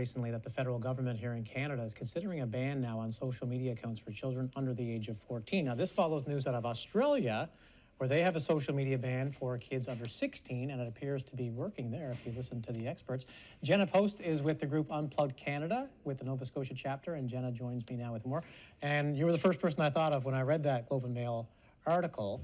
Recently that the federal government here in Canada is considering a ban now on social media accounts for children under the age of 14. Now, this follows news out of Australia, where they have a social media ban for kids under 16, and it appears to be working there if you listen to the experts. Jenna Poste is with the group Unplugged Canada with the Nova Scotia chapter, and Jenna joins me now with more. And you were the first person I thought of when I read that Globe and Mail article.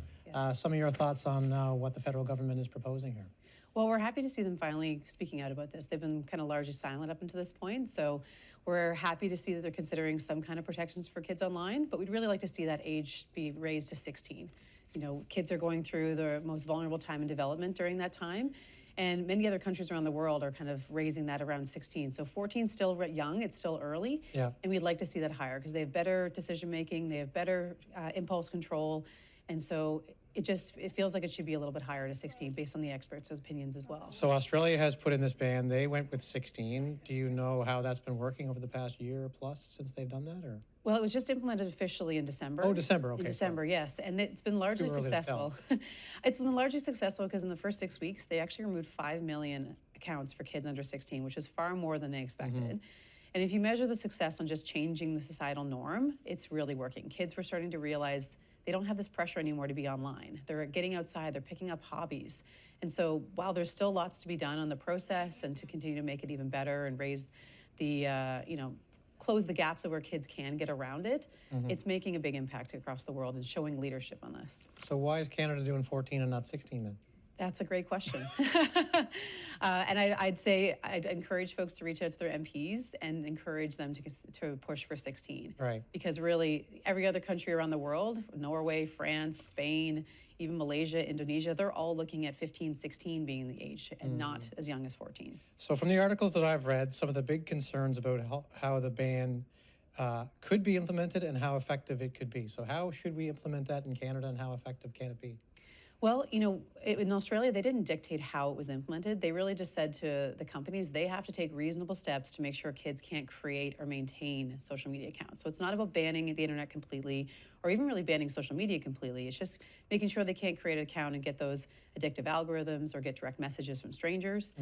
Some of your thoughts on what the federal government is proposing here? Well, we're happy to see them finally speaking out about this. They've been kind of largely silent up until this point, so we're happy to see that they're considering some kind of protections for kids online, but we'd really like to see that age be raised to 16. You know, kids are going through the most vulnerable time in development during that time, and many other countries around the world are kind of raising that around 16. So 14 is still young, it's still early, and we'd like to see that higher because they have better decision making, they have better impulse control, and so it feels like it should be a little bit higher to 16 based on the experts' opinions as well. So Australia has put in this ban. They went with 16. Do you know how that's been working over the past year plus since they've done that? Or? Well, it was just implemented officially in December. Oh, December, okay. In December, yes. And it's been largely successful. It's been largely successful because in the first 6 weeks, they actually removed 5 million accounts for kids under 16, which is far more than they expected. And if you measure the success on just changing the societal norm, it's really working. Kids were starting to realize they don't have this pressure anymore to be online. They're getting outside, they're picking up hobbies. And so while there's still lots to be done on the process and to continue to make it even better and raise the, close the gaps of where kids can get around it, it's making a big impact across the world and showing leadership on this. So why is Canada doing 14 and not 16 then? That's a great question. And I'd encourage folks to reach out to their MPs and encourage them to push for 16. Right. Because really, every other country around the world, Norway, France, Spain, even Malaysia, Indonesia, they're all looking at 15, 16 being the age and not as young as 14. So from the articles that I've read, some of the big concerns about how the ban could be implemented and how effective it could be. So how should we implement that in Canada and how effective can it be? Well, in Australia, they didn't dictate how it was implemented. They really just said to the companies, they have to take reasonable steps to make sure kids can't create or maintain social media accounts. So it's not about banning the internet completely or even really banning social media completely. It's just making sure they can't create an account and get those addictive algorithms or get direct messages from strangers.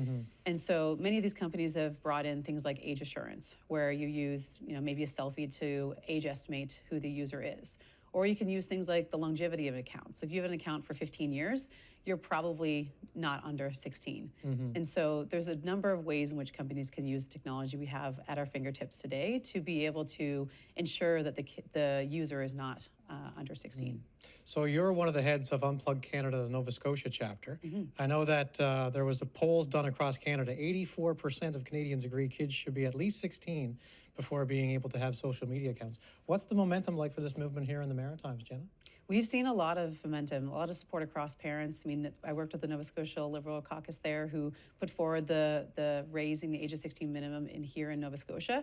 And so many of these companies have brought in things like age assurance, where you use, maybe a selfie to age estimate who the user is. Or you can use things like the longevity of an account. So if you have an account for 15 years, you're probably not under 16. And so there's a number of ways in which companies can use the technology we have at our fingertips today to be able to ensure that the user is not under 16. So you're one of the heads of Unplugged Canada, the Nova Scotia chapter. I know that there was polls done across Canada. 84% of Canadians agree kids should be at least 16 before being able to have social media accounts. What's the momentum like for this movement here in the Maritimes, Jenna? We've seen a lot of momentum, a lot of support across parents. I mean, I worked with the Nova Scotia Liberal Caucus there who put forward the raising the age of 16 minimum here in Nova Scotia.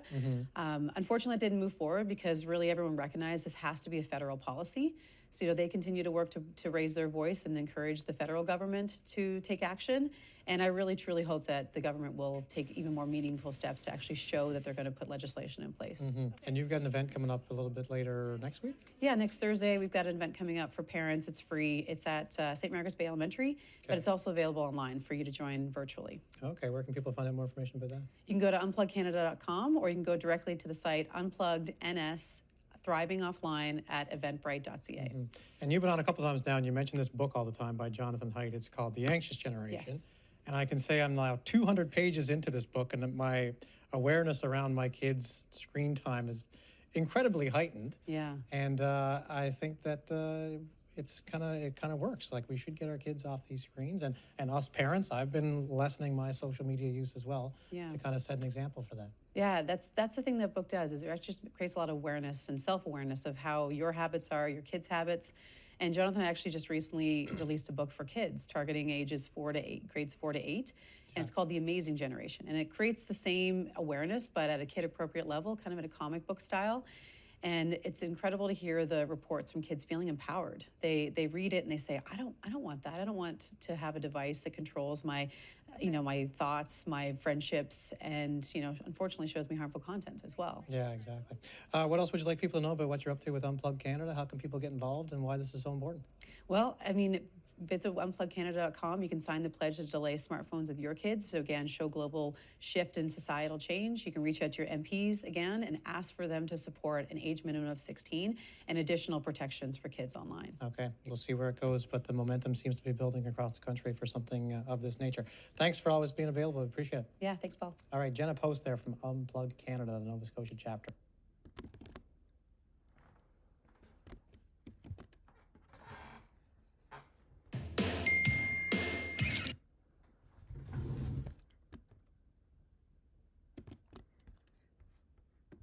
Unfortunately, it didn't move forward because really everyone recognized this has to be a federal policy. So they continue to work to raise their voice and encourage the federal government to take action. And I really, truly hope that the government will take even more meaningful steps to actually show that they're going to put legislation in place. And you've got an event coming up a little bit later next week? Yeah, next Thursday we've got an event coming up for parents. It's free. It's at St. Margaret's Bay Elementary, but it's also available online for you to join virtually. Okay, where can people find out more information about that? You can go to unpluggedcanada.com or you can go directly to the site unpluggedns Thriving Offline at eventbrite.ca. And you've been on a couple times now, and you mentioned this book all the time by Jonathan Haidt. It's called The Anxious Generation. Yes. And I can say I'm now 200 pages into this book, and my awareness around my kids' screen time is incredibly heightened. Yeah. And I think that it kind of works. Like, we should get our kids off these screens, and us parents, I've been lessening my social media use as well to kind of set an example for that. Yeah, that's the thing that book does, is it just creates a lot of awareness and self-awareness of how your habits are, your kids' habits. And Jonathan actually just recently released a book for kids targeting ages 4 to 8, grades 4 to 8. And it's called The Amazing Generation. And it creates the same awareness, but at a kid-appropriate level, kind of in a comic book style. And it's incredible to hear the reports from kids feeling empowered. They read it and they say, I don't want that. I don't want to have a device that controls my my thoughts, my friendships, and unfortunately shows me harmful content as well. Yeah, exactly. What else would you like people to know about what you're up to with Unplugged Canada? How can people get involved and why this is so important? Well, I mean, visit unplugcanada.com. You can sign the pledge to delay smartphones with your kids. So again, show global shift in societal change. You can reach out to your MPs again and ask for them to support an age minimum of 16 and additional protections for kids online. Okay, we'll see where it goes, but the momentum seems to be building across the country for something of this nature. Thanks for always being available. I appreciate it. Yeah, thanks, Paul. All right, Jenna Poste there from Unplugged Canada, the Nova Scotia chapter.